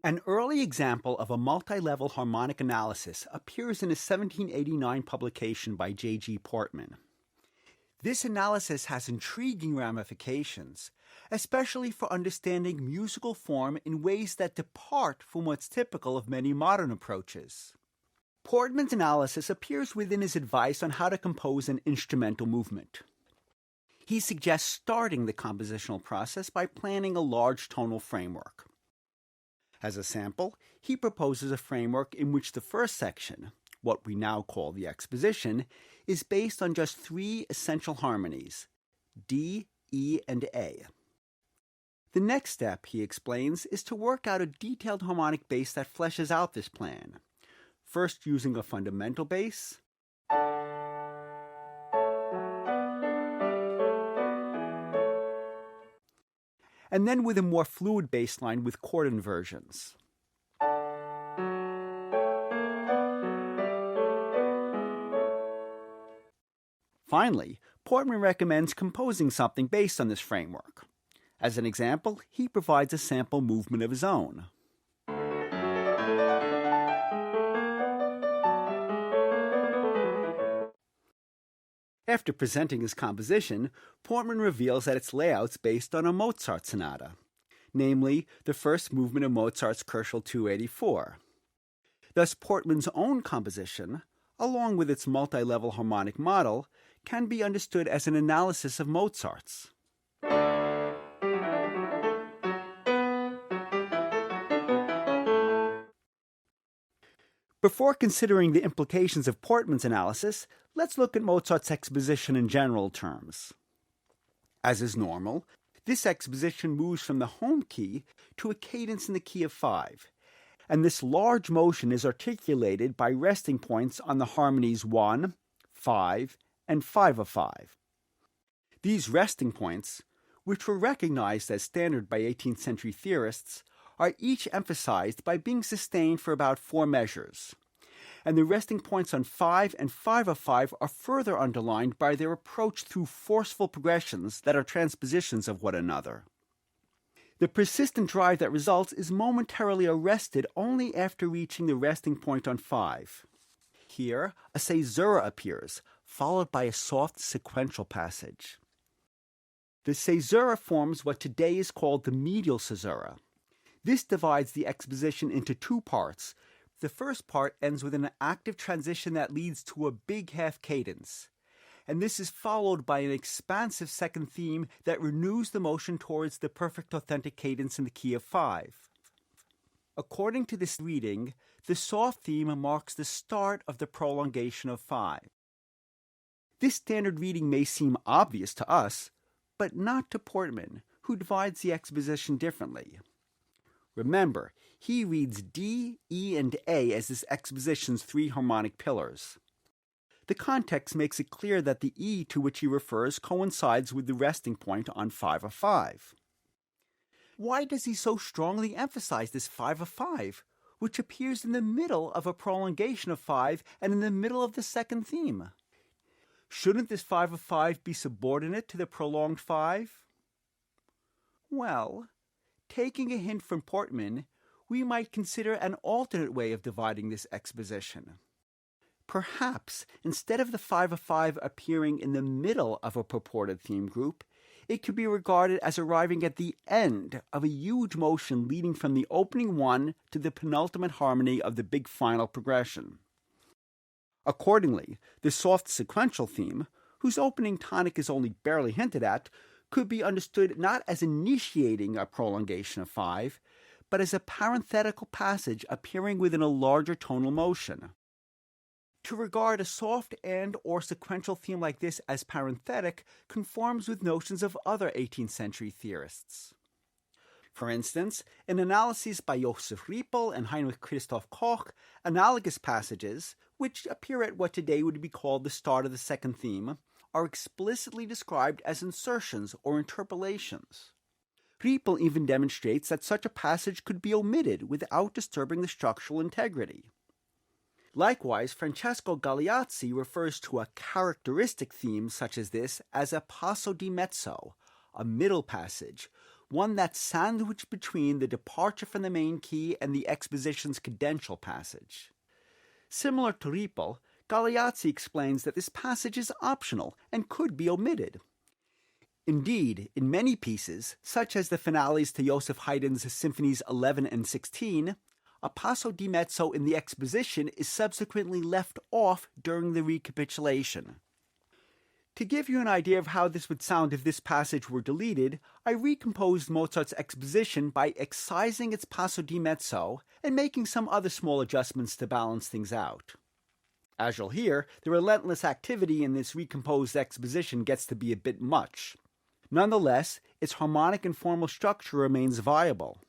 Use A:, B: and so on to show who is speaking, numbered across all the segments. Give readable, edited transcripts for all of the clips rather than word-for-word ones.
A: An early example of a multi-level harmonic analysis appears in a 1789 publication by J.G. Portmann. This analysis has intriguing ramifications, especially for understanding musical form in ways that depart from what's typical of many modern approaches. Portmann's analysis appears within his advice on how to compose an instrumental movement. He suggests starting the compositional process by planning a large tonal framework. As a sample, he proposes a framework in which the first section, what we now call the exposition, is based on just three essential harmonies, D, E, and A. The next step, he explains, is to work out a detailed harmonic base that fleshes out this plan, first using a fundamental bass, and then with a more fluid bass line with chord inversions. Finally, Portmann recommends composing something based on this framework. As an example, he provides a sample movement of his own. After presenting his composition, Portmann reveals that its layout's based on a Mozart sonata, namely the first movement of Mozart's Kurschel 284. Thus, Portmann's own composition, along with its multi-level harmonic model, can be understood as an analysis of Mozart's. Before considering the implications of Portmann's analysis, let's look at Mozart's exposition in general terms. As is normal, this exposition moves from the home key to a cadence in the key of 5, and this large motion is articulated by resting points on the harmonies 1, 5, and 5 of 5. These resting points, which were recognized as standard by 18th century theorists, are each emphasized by being sustained for about 4 measures, and the resting points on 5 and 5 of 5 are further underlined by their approach through forceful progressions that are transpositions of one another. The persistent drive that results is momentarily arrested only after reaching the resting point on 5. Here, a caesura appears, followed by a soft sequential passage. The caesura forms what today is called the medial caesura. This divides the exposition into 2 parts. The first part ends with an active transition that leads to a big half cadence, and this is followed by an expansive second theme that renews the motion towards the perfect authentic cadence in the key of 5. According to this reading, the soft theme marks the start of the prolongation of 5. This standard reading may seem obvious to us, but not to Portmann, who divides the exposition differently. Remember, he reads D, E, and A as this exposition's 3 harmonic pillars. The context makes it clear that the E to which he refers coincides with the resting point on 5 of 5. Why does he so strongly emphasize this 5 of 5, which appears in the middle of a prolongation of 5 and in the middle of the second theme? Shouldn't this 5 of 5 be subordinate to the prolonged 5? Well, taking a hint from Portmann, we might consider an alternate way of dividing this exposition. Perhaps, instead of the 5 of 5 appearing in the middle of a purported theme group, it could be regarded as arriving at the end of a huge motion leading from the opening 1 to the penultimate harmony of the big final progression. Accordingly, the soft sequential theme, whose opening tonic is only barely hinted at, could be understood not as initiating a prolongation of 5, but as a parenthetical passage appearing within a larger tonal motion. To regard a soft and or sequential theme like this as parenthetic conforms with notions of other 18th century theorists. For instance, in analyses by Josef Riepel and Heinrich Christoph Koch, analogous passages, which appear at what today would be called the start of the second theme, are explicitly described as insertions or interpolations. Riepel even demonstrates that such a passage could be omitted without disturbing the structural integrity. Likewise, Francesco Galeazzi refers to a characteristic theme such as this as a passo di mezzo, a middle passage, one that's sandwiched between the departure from the main key and the exposition's cadential passage. Similar to Riepel, Galeazzi explains that this passage is optional and could be omitted. Indeed, in many pieces, such as the finales to Joseph Haydn's Symphonies 11 and 16, a passo di mezzo in the exposition is subsequently left off during the recapitulation. To give you an idea of how this would sound if this passage were deleted, I recomposed Mozart's exposition by excising its passo di mezzo and making some other small adjustments to balance things out. As you'll hear, the relentless activity in this recomposed exposition gets to be a bit much. Nonetheless, its harmonic and formal structure remains viable.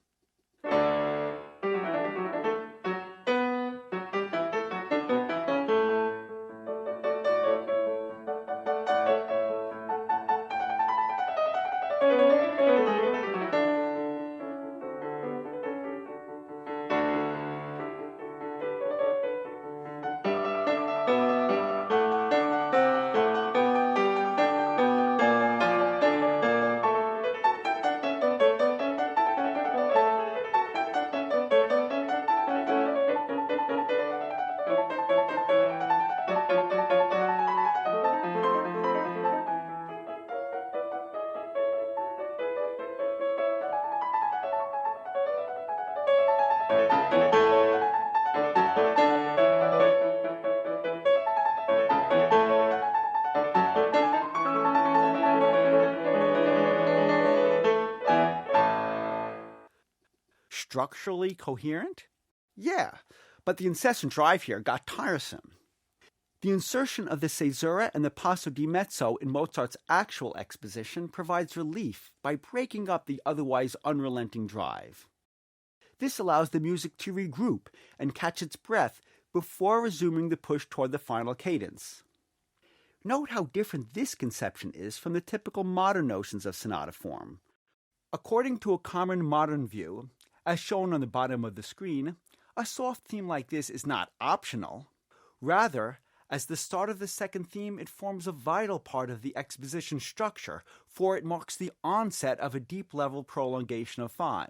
A: Structurally coherent? Yeah, but the incessant drive here got tiresome. The insertion of the caesura and the passo di mezzo in Mozart's actual exposition provides relief by breaking up the otherwise unrelenting drive. This allows the music to regroup and catch its breath before resuming the push toward the final cadence. Note how different this conception is from the typical modern notions of sonata form. According to a common modern view, as shown on the bottom of the screen, a soft theme like this is not optional. Rather, as the start of the second theme, it forms a vital part of the exposition structure, for it marks the onset of a deep-level prolongation of 5.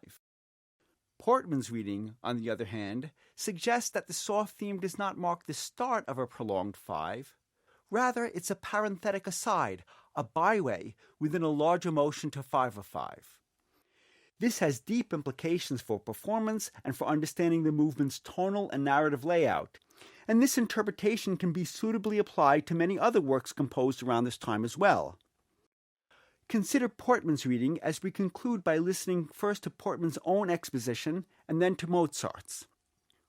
A: Portmann's reading, on the other hand, suggests that the soft theme does not mark the start of a prolonged 5. Rather, it's a parenthetic aside, a byway within a larger motion to 5 of 5. This has deep implications for performance and for understanding the movement's tonal and narrative layout, and this interpretation can be suitably applied to many other works composed around this time as well. Consider Portmann's reading as we conclude by listening first to Portmann's own exposition and then to Mozart's.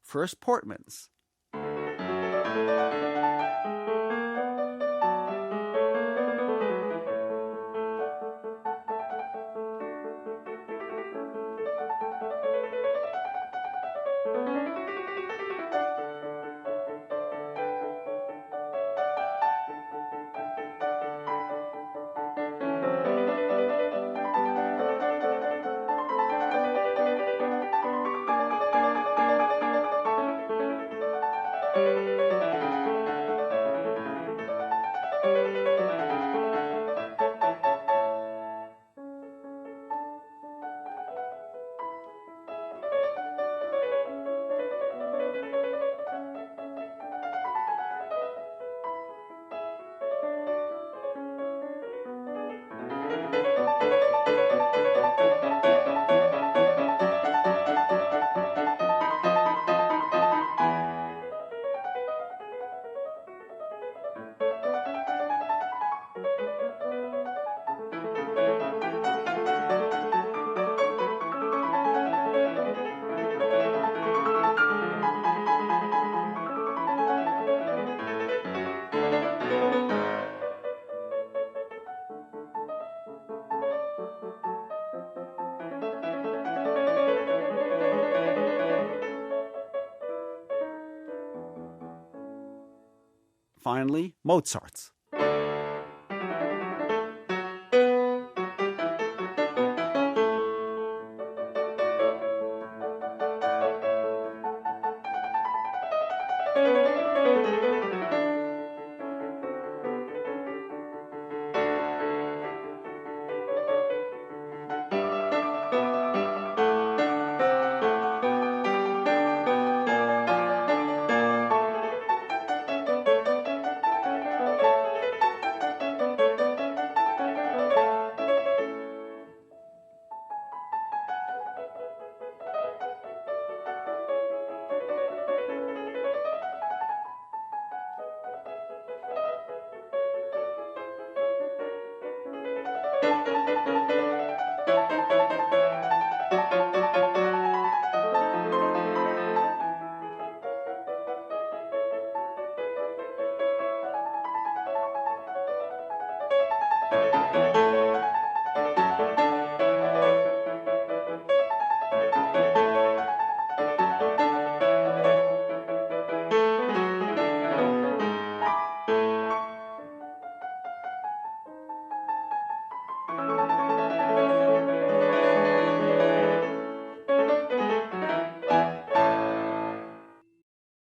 A: First Portmann's. Finally, Mozart's.